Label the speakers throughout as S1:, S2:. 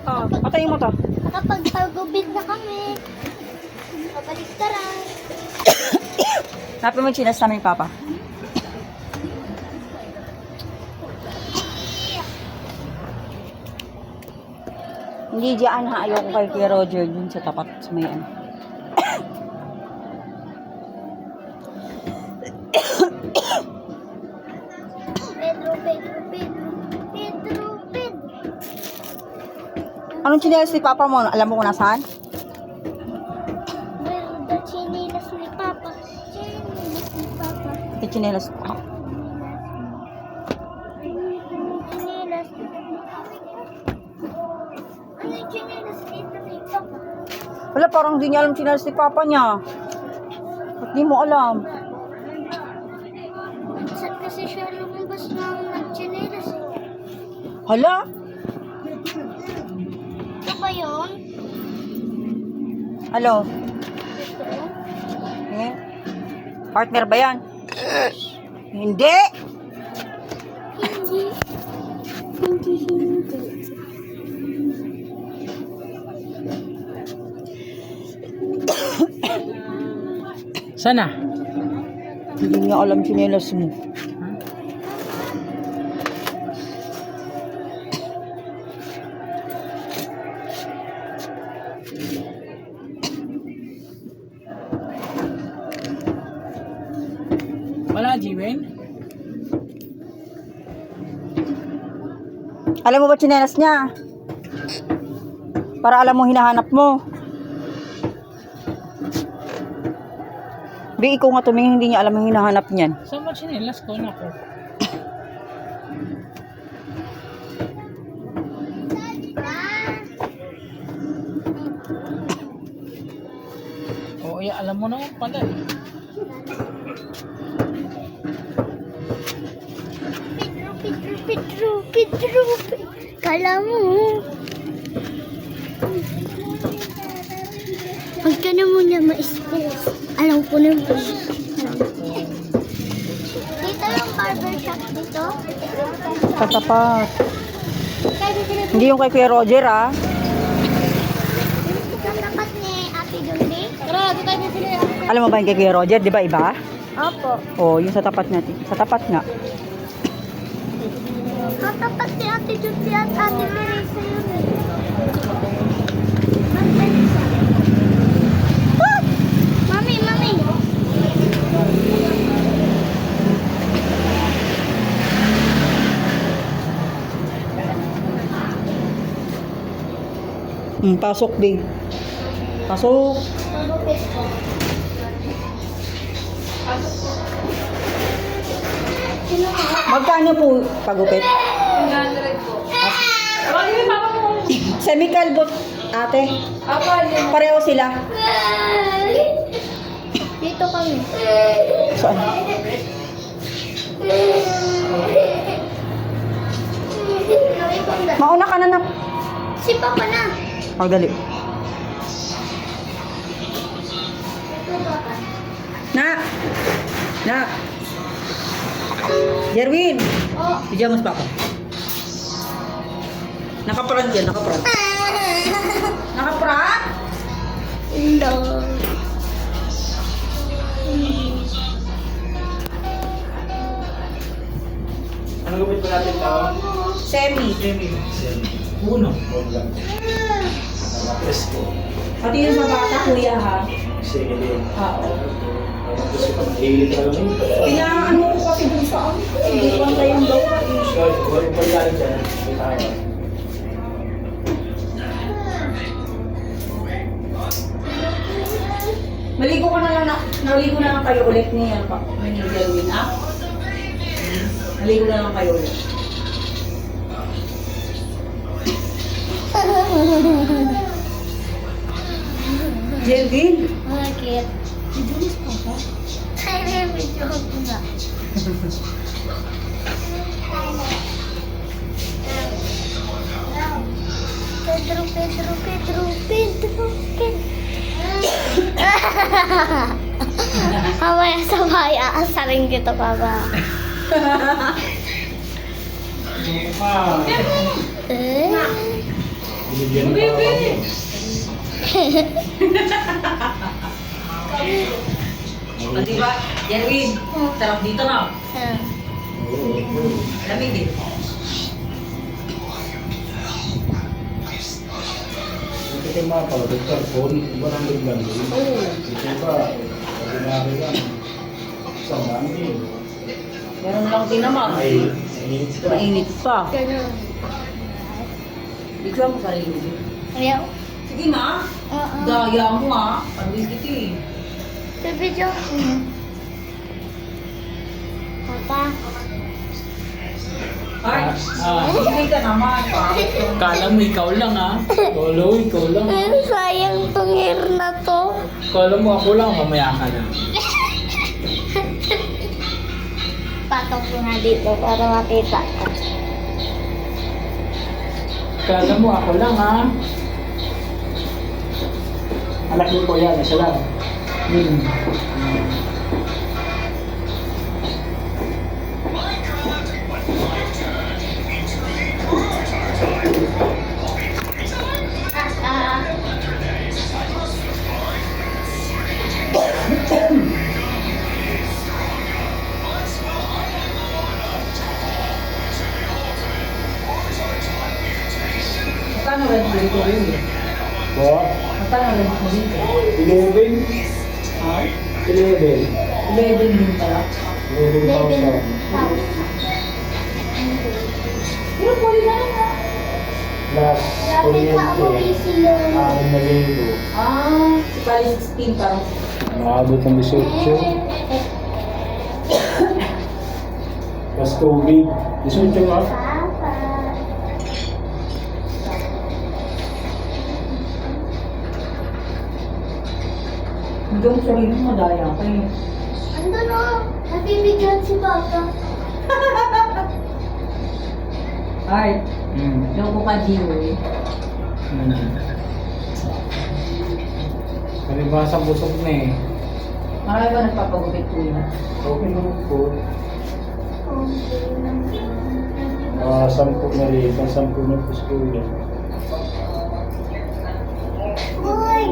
S1: Oh, patayin mo to.
S2: Kapag pagubid na kami, kabaliktaran.
S1: Napin mo yung chinas namin, Papa. Hindi dyan ha. Ayoko kay Kuya Roger dun sa tapat sa may ano.
S2: Pedro.
S1: Anong chinelas ni Papa mo? Alam mo kung nasaan?
S2: Well, the chinilas ni Papa.
S1: Yung chinelas ko.
S2: Chinilas. Ano yung chinilas dito ni Papa?
S1: Wala, parang hindi niya alam chinelas ni Papa niya. At di mo alam.
S2: Kasi siya lumabas ng nag-chinilas.
S1: Hala?
S2: Ito ba yun?
S1: Halo?
S2: Ito?
S1: Eh? Partner ba yan? Hindi!
S2: Hindi.
S3: Sana?
S1: Hindi niya alam chinelas mo.
S3: Wala, Jiwen?
S1: Alam mo ba chinelas niya? Para alam mo hinahanap mo. Bi, ikaw nga tumingin, hindi niya alam yung hinahanap niyan.
S3: Saan mo chinelas ko na ko? Oo, alam mo naman pala eh.
S2: Pedro. Kala mo. Huwag ka na muna ma-stress. Alam ko na mo. Dito yung barbershop dito.
S1: Katapat. Hindi yung kay Kuya Roger, ah.
S2: Ang tapat ni Ate Dundi. Tara, dito tayo bibili.
S1: Alam mo ba yung kay Kuya Roger? Di ba iba?
S2: Opo.
S1: Oo, yung sa tapat natin. Sa tapat nga.
S2: Katapat ni Ate Dundi at Ate Teresa yun eh. Ah! Mami.
S1: Pasok din. Pasok. Magkano po pagupit?
S4: 100 po. Tawagin mo yung papa mo.
S1: Semi-calbot, ate. Pareho sila.
S2: Dito kami.
S1: Saan? Mauna ka na na.
S2: Si Papa na.
S1: Pagdali. Nak! Nak! Jerwin!
S2: Oh.
S1: Pijamas papa. Nakaprant yan, nakaprant. Nakaprant?
S2: Hello.
S3: Ano gupit pa natin ito?
S1: Semi.
S3: Uno.
S5: Presko.
S1: Pati yung sa bata, kuya ha?
S5: Sige din.
S1: Oo.
S5: Kasi pag hilig ka lang.
S1: Pinaano ko kasi dun sa ano. Hindi ko ang tayong gawa eh.
S5: Sure, kung pag galing dyan, may tayo.
S1: Maligo ka na lang naligo na lang kayo ulit ni ano pa. Ni Jerwin, ah? Naligo na lang kayo ulit. Jerwin?
S2: Bakit?
S1: Bidulis pa ba?
S2: Ay, medyo ko na. Pedro. Mamaya sabay aasarin kita, Papa. Eh?
S5: Binigyan pa kami.
S1: O, diba? Jerwin, sarap dito na. Lamig din.
S5: Ito yung mga pala-doktor po, iba ng liglan din. Ito ba, ordinary lang. Isang dami.
S1: Meron lang din naman.
S5: Ay,
S1: Mainit pa.
S2: Ganun.
S1: Bigla mo sarili.
S2: Ayaw?
S1: Sige na.
S2: Oo.
S1: Daya mo ha. Pagwis kita eh.
S2: Sa video. Papa.
S1: Ay, hindi ka naman. Pangit yun.
S3: Kala mo ikaw lang ha. Lolo, ikaw lang.
S2: Sayang tong hair na to.
S3: Kala mo ako lang, mamaya ka na.
S2: Patong ko nga dito para makita ko.
S3: Kala mo ako lang ha.
S5: anak niyo po yan, isa lang.
S1: Magkano rent mo dito rin eh?
S5: Po,
S1: Magkano rent mo dito?
S5: 11.
S1: Ha?
S5: 11.
S1: 11 din pala.
S5: 11,000.
S1: Pero pwede na rin ha.
S5: Plus, kuryente. Amin na libo.
S1: Si Pali 16 parang.
S5: Nakabot ng 18. Plus tubig. 18 nga.
S1: Hindi mo sarili mo madaya kayo.
S2: Ando no, nabibigyan si Papa.
S1: Art, loko ka Gio eh.
S3: Palibasa busog na eh.
S1: Marami ba nagpapagupit ko yun?
S5: Okay naman po.
S2: Okay naman.
S5: 10 na rin. 10 na po school.
S2: Uy!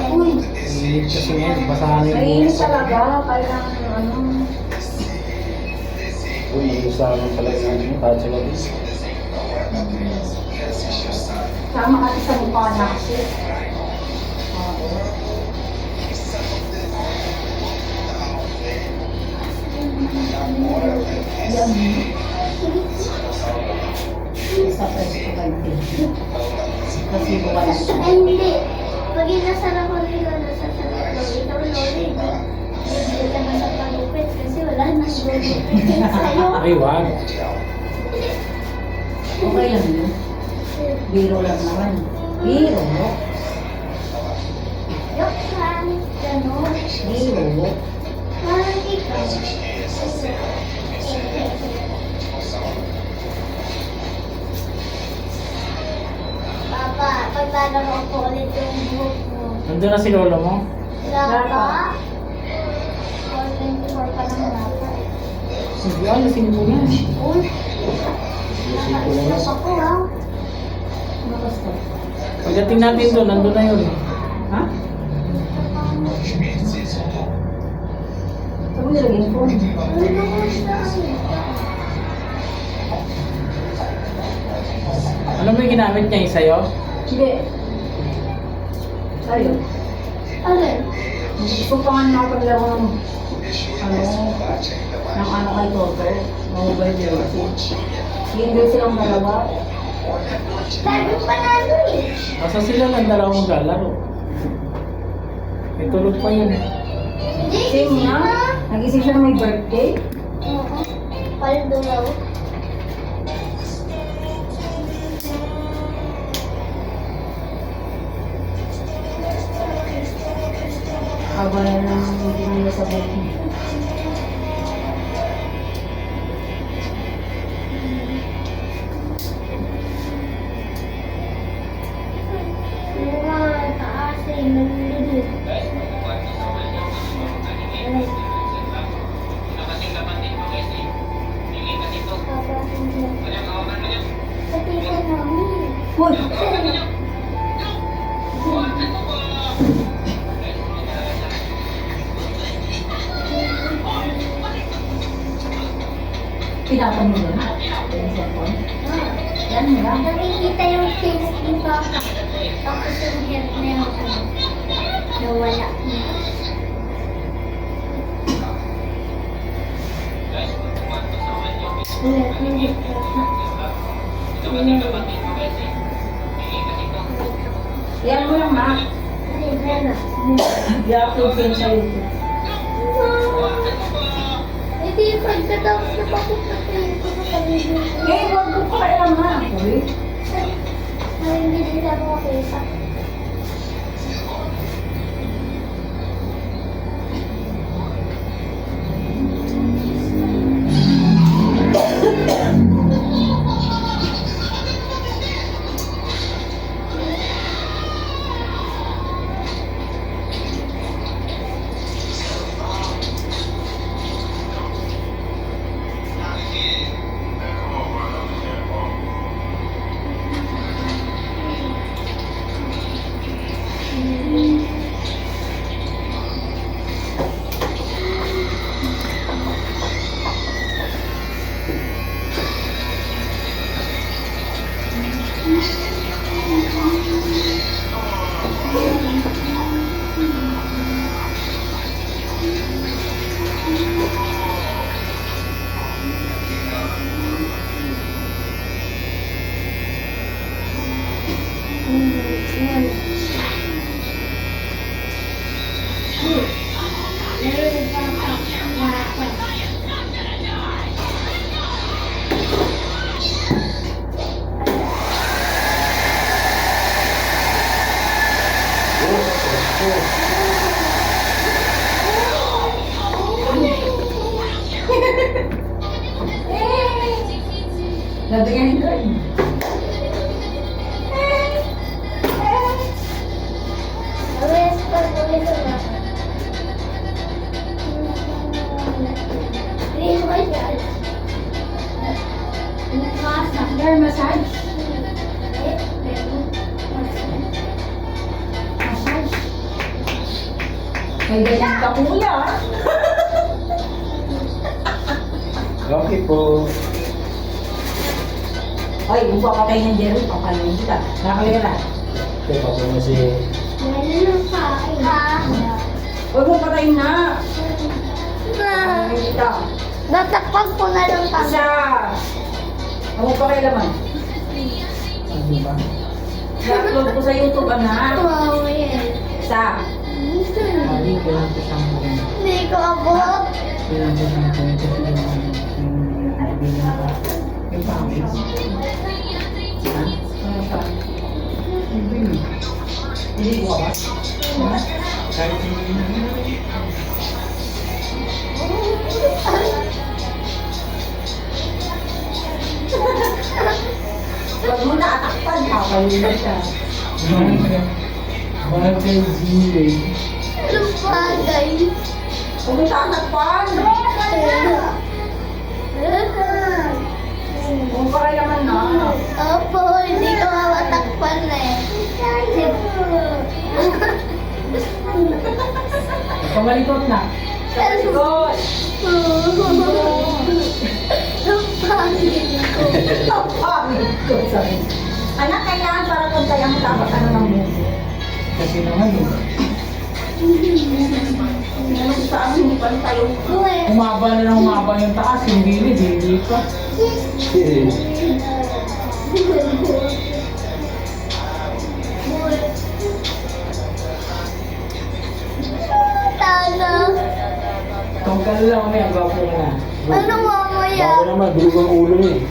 S1: Uy,
S3: Init kasi ngayon, basahan yung
S1: naiinis
S3: buhok.
S1: talaga. Kailangan ng ano.
S5: Uy, mag-usama talaga natin. Kahit sa gabi.
S1: Sama kasi sa mukha na kasi. Oo. Yan. Sa preso ko kayo. Kasi buka na siya.
S2: Ay, hindi. Pag inasara ko rin nasa sarap ko, ikaw lori. Hindi ka na sa pagupit kasi wala nang gugupit sa'yo.
S3: Ay, wag.
S1: Okay lang yun. Biro lang naman. Biro.
S2: Joke lang. Ganon.
S1: Biro.
S2: Parang ikaw. Papa, paglalaro ko ulit yung buhok mo.
S3: Nandun na si lolo mo?
S2: Lapa? 424 pa lang lapa.
S3: Hindi, alasin mo yan.
S2: Uy,
S5: Lasing ko lang.
S2: nakaislap ako ha.
S1: Ano basta?
S3: Pagdating natin doon, nandun na yun.
S1: Ha? Saan mo nilagay yung phone?
S2: Ano ko siya?
S3: Ano mo yung ginamit niya yung sa'yo?
S1: Hindi. Sa'yo.
S2: Alin?
S1: Gusto pa nga nakapaglaro ng ano kay Toto. Mobile jersey. Hindi silang dalawa.
S2: Lagi pa nalo eh.
S3: Asa sila ng dalawang maglalaro? May tulog pa yun.
S2: Hindi,
S1: Same
S2: hindi
S1: na.
S2: na.
S1: Nagising siya na may birthday.
S2: Oo. Paldo daw.
S1: Haba na lang hindi nila sa birthday.
S2: Oo nga, taas eh. Nalulunod. Alin? Papa, hindi. Sa tita na
S1: Hoy! Pinapon mo yun? Yung cellphone? Yan mo lang.
S2: Nakikita yung face ni Papa. Tapos yung hair na yung nawala na. Ulit, ulit.
S1: Yan mo lang, Ma. I-upload ko yun sa YouTube.
S2: Ito yung pagkatapos na pakupatayin ko sa pamilya.
S1: Eh, huwag ko pa kailan, Ma. Uy.
S2: Narinig na ako kita.
S1: Nabigyan ko yun.
S2: Always pag-ulit na. Green white yan.
S1: Hair massage. Massage. May ganyan ka kuya.
S5: Okay po.
S1: Ay, kung papatay ng Jerry, papalayin kita. Nakakaliga na.
S5: Okay, pa po na si...
S2: Meron pa.
S1: Huwag mo patayin na.
S2: Ma.
S1: Nakakaliga kita.
S2: Natakpan ko na lang kami.
S1: Isa. Huwag mo pakailaman.
S5: Ano ba?
S1: I-upload ko sa YouTube, anak.
S2: Wow, yan.
S1: Isa.
S3: Lagi kailangan ko siyang maganda.
S2: Hindi ko abot.
S3: Kailangan ko siyang maganda kasi yung nabigyan ka. Yung pangit.
S1: Ano pa? Hindi ko ba?
S3: Kahit hindi na.
S1: Huwag mo na atakpan. Papalayin ka.
S3: Mahal kay Gilay.
S2: Anong bagay?
S1: Huwag mo na atakpan. Huwag mo pakailaman na.
S2: Opo, hindi ko matakpan eh.
S3: Pamalikot na.
S1: Good.
S2: Ang pangit ko.
S1: Good, sorry. Anak, kailangan para puntayan mo dapat ano ng mundo.
S3: Kasi naman eh.
S1: Ano sa amin, hindi pa rin tayo.
S3: Umaba na ng umaba yung taas, yung gilid, hindi pa.
S2: Tana.
S3: Tungkal lang na yung gwapo mo na.
S2: Ano mamaya?
S5: Bako naman, bilog ang ulo niya eh.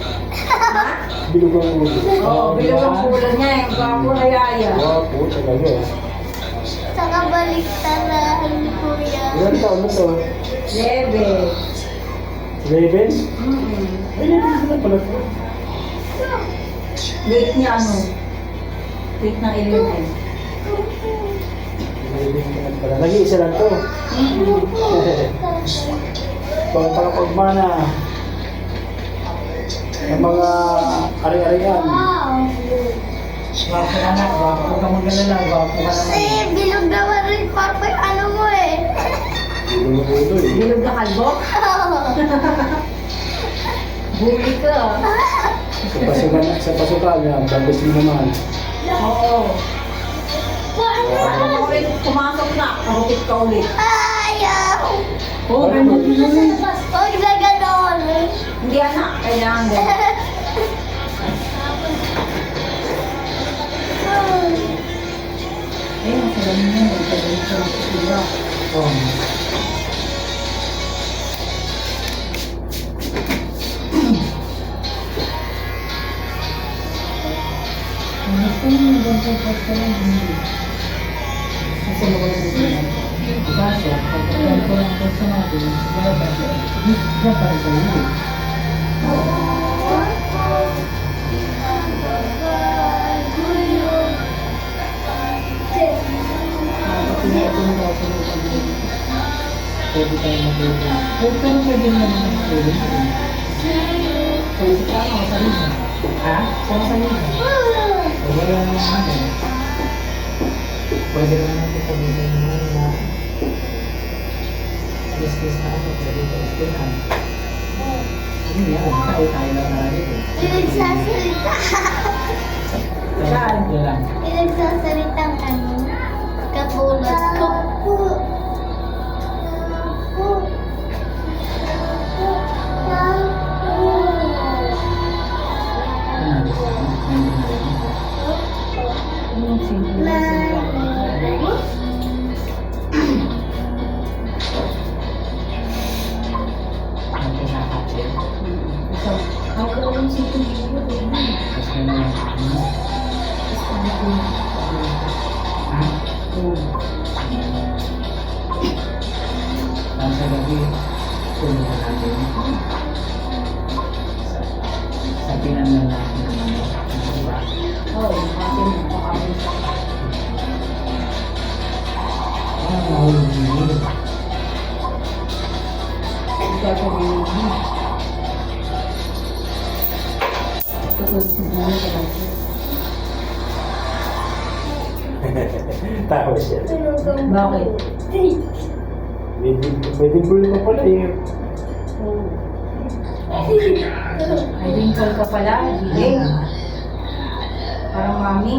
S5: Bilog ang ulo.
S1: Oo, bilog ang kulay niya. Yung gwapo na yaya.
S5: Wapo talaga eh.
S2: Saka baliktaran, kuya.
S5: Ilan taon na to?
S1: Lebe.
S5: 11?
S1: Mm-mm.
S5: Ay, hindi na pala to.
S1: Date niya ano? Date ng 11.
S5: 11 ka na pala. Nag-iisa lang to. Pagpagmana ng mga ari-arian.
S2: Wow.
S3: Gwapo ka na, gwapo ka mag-alala, gwapo ka naman.
S2: Eh, bilog naman rin papa yung ano mo eh.
S5: Gulo-gulo eh.
S1: Bilog na kalbo? Buli ka.
S5: Sa pasukan niya, tapos din naman.
S1: Oo. Ako rin pumasok na, kahupit ka ulit.
S2: Ayaw!
S1: Oo, ganun yun.
S2: Huwag na ganon.
S1: Hindi anak, kailangan ganun. Eh, nasa ganun yun. Nagtagal ka ng kusura.
S3: Oh.
S1: Gusto mo yung ganito pa lang, hindi. Kasi maganda sila. Kaso, pagkakaan ko lang po sa natin, diyan pa rin sa iyo.
S3: Pwede tayo mag-uwi. Pero pwede naman mag-uwi.
S1: Pwede ka, mga sarili.
S3: Ha?
S1: Sama sa iyo.
S3: Wala naman ano. Pwede naman natin sabihin naman na alis-alis na ako, pwede alis-alisan. Ano yan? Tayo lang na rin eh.
S2: Pinagsasalita.
S1: Saan?
S3: Yan lang.
S2: Pinagsasalitang ano? Katulad ko.
S1: Yung simple na sila.
S3: Ang pinaka-check.
S1: So, ako yung simple na sila.
S3: Tapos may mga ano. Ha? Nasa gabi, tulungan natin. Sa pinanlan natin ng ano. Diba?
S1: Oo, akin napakain sa
S3: Mahulog yun.
S1: ikaw sa mga Tungkol sa mga kapatid.
S5: Tawa siya.
S1: Bakit?
S5: Pwede bully ka pala eh.
S1: Ay, dinkle ka pala, giling. Parang mami.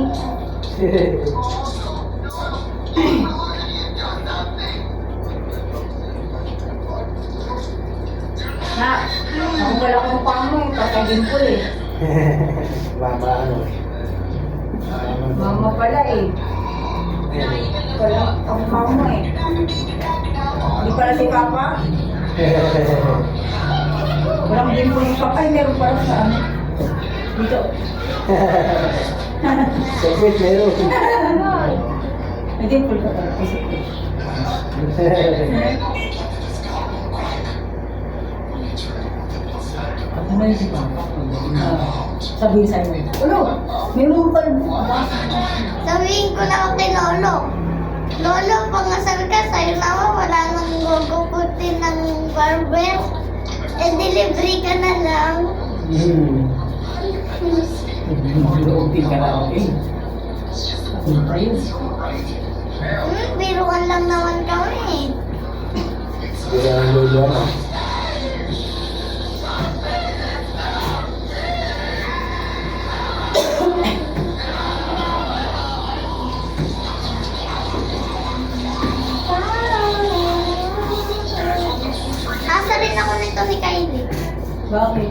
S1: Na, ako wala ko mukha mo eh, tatagin ko eh.
S5: Mama ano.
S1: Mama pala eh. Wala, ang mukha mo eh. Hindi pala si Papa. Walang dimple yung Papa, ay meron pala sa ano. Dito.
S5: Sakit meron.
S1: May dimple ka pala. Kasi
S3: Ano yung si Papa?
S1: sabihin sa'yo. Ulo, meron ka rin.
S2: Sabihin ko lang kay Lolo. Lolo, pangasal ka, sa'yo naman wala nang guguputin ng barber. Eh, delivery ka na lang.
S3: Mag-uupin ka na, okay?
S1: Ano pa yun?
S2: Biruan lang naman kami.
S5: Kaya ang lolo ano.
S2: Asa rin ako nito ni Kylie.
S1: Bakit?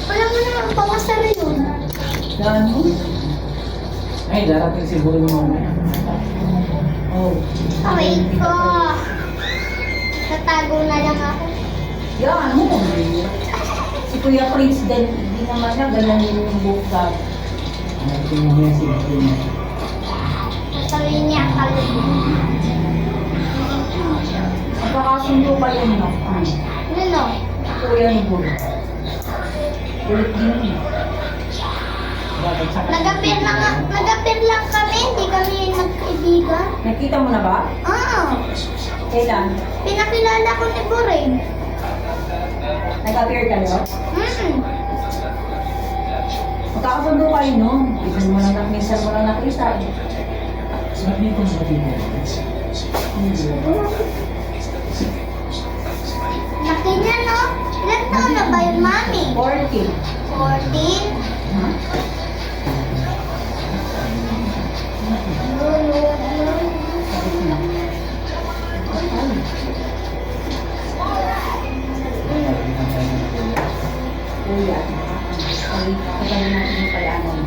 S2: Wala mo naman pangasal yun.
S1: Gano?
S3: Ay, darating siguro yung mamaya.
S1: Oh.
S2: Away ko. Natago na lang ako.
S1: Yan, ano? Si Kuya Prince din, hindi naman na ganun yung buka.
S3: Darating mamaya si Kuya.
S2: Sasabihin niya kalit.
S1: Magkakasundo pa yun, no?
S2: Ano?
S1: Kuya ni Bulo. Kulit din yun.
S2: Nagapir lang kami, hindi kami nagkaibigan.
S1: Nakita mo na ba? Kailan?
S2: Pinakilala ko ni Buring.
S1: Nag-appear kayo? Magkakasundo kayo, no? Minsan mo lang nakita.
S3: Sabi ko sa dito.
S2: Laki niya, no? Ilan taon na ba yun, Mami?
S1: 40.
S2: 14?
S1: Ha? Kuya. Ay, kagaling natin yung kalaman.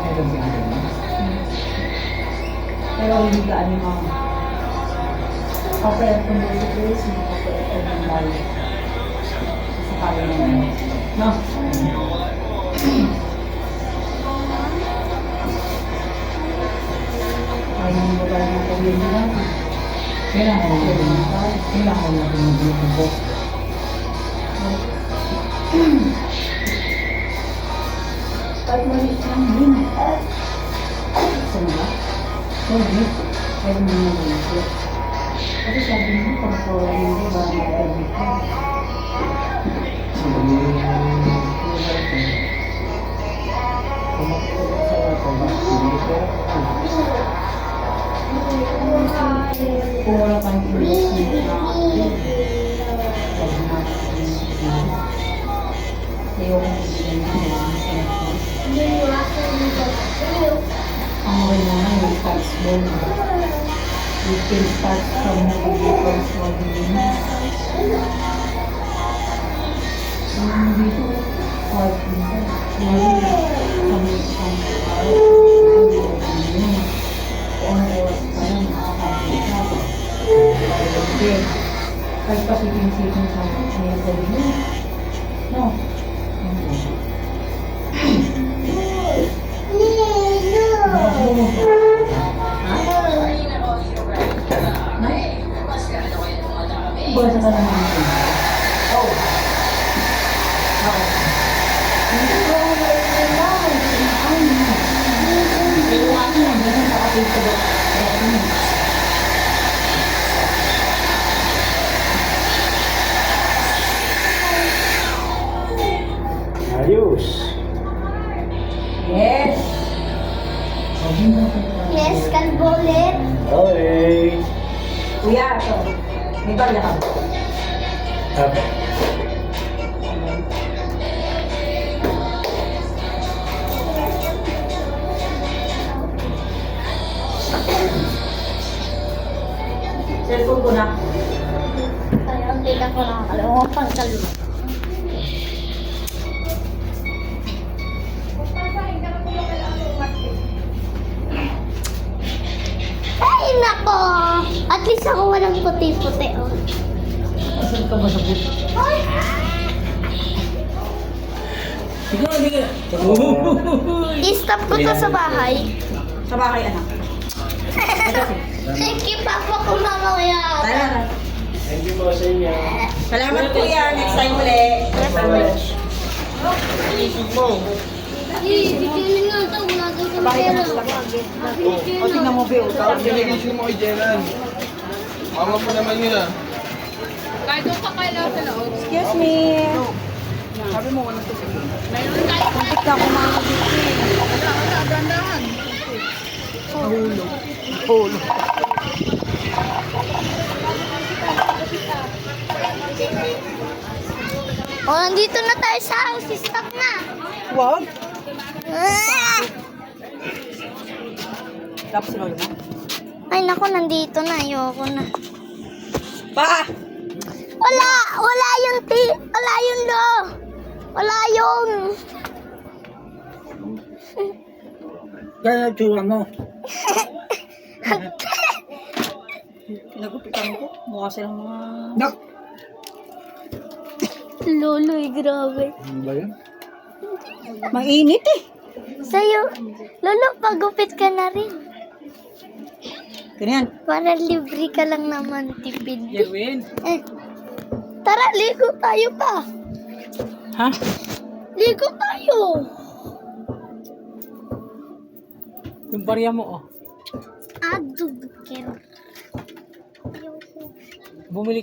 S3: Meron ba ano?
S1: Pero hindi ka ano mga kapayat kung si Grace, hindi kapayat ang nanggal. Sa kaya naman. No? Kaya yung babae ng pamilya natin.
S3: Kailangan natin yung grupo ko.
S1: Kahit maliit lang din. Saan ba?
S3: Sorry.
S1: Kahit mo na maliit. Kasi sabi mo, pagkawa mo ba, magpapagod ka. Kung wala kang investment na pag ayaw kong bigyan ng ang okay naman yung tax loan. You can start from the small beginnings. Dito, hard dito. Kami isang araw. Kung ano oras pa lang, makakakita. Okay. Kahit pa siting-siting sa mga sabi mo. No. Basta ka naman ito. Oh. Ako. Hindi ko wala. Hindi ko nga yan. Hindi ko nakapit ko.
S5: Ayos.
S1: Yes.
S2: Yes, kalbo ulit.
S5: Okay.
S1: Kuya, ito. May barya ka.
S5: Up.
S1: Cellphone ko na.
S2: Kaya ang tita ko nakakalimutan kalbo. Ay, nako! At least ako walang puti-puti, oh.
S3: Asan ka ba sa buto? Ikaw, hindi ka.
S2: I-stop ko to sa bahay.
S1: Sa bahay, anak.
S2: Thank you, Papa, kung mamaya.
S1: Tara.
S5: Thank you po sa inyo.
S1: Salamat kuya. Next time ulit.
S2: Bigyan nga ito, wala daw sa pera.
S1: O, tingnan mo, Bill.
S6: Delegation mo kay Jeran. Mama po naman yun ah.
S4: Kahit doon pa kayo lang sa loob.
S1: Excuse me.
S4: Sabi mo, walang tubig. Mayroon tayo.
S1: Kuntik na kumakas dito eh.
S4: Wala, gandahan.
S1: Hulo.
S2: Oh, nandito na tayo sa house. Stop na.
S1: Wow.
S2: Ah!
S1: Tapos lolo mo.
S2: Ay, naku, nandito na. Ayoko na.
S1: Pa!
S2: Wala yung wala yung lo. Wala yung.
S3: Kaya tsura mo.
S1: Nagupitan ko. Mukha silang mga...
S3: Nak!
S2: Loloy, grabe.
S3: Ano ba yan?
S1: Mainit eh.
S2: Sa'yo, Lolo, pagupit ka na rin.
S1: Ganyan.
S2: Para libre ka lang naman, tipid.
S1: Jerwin.
S2: Tara, ligo tayo pa.
S1: Ha?
S2: Ligo tayo.
S1: Yung barya mo oh.
S2: Adugker.
S1: Bumili ka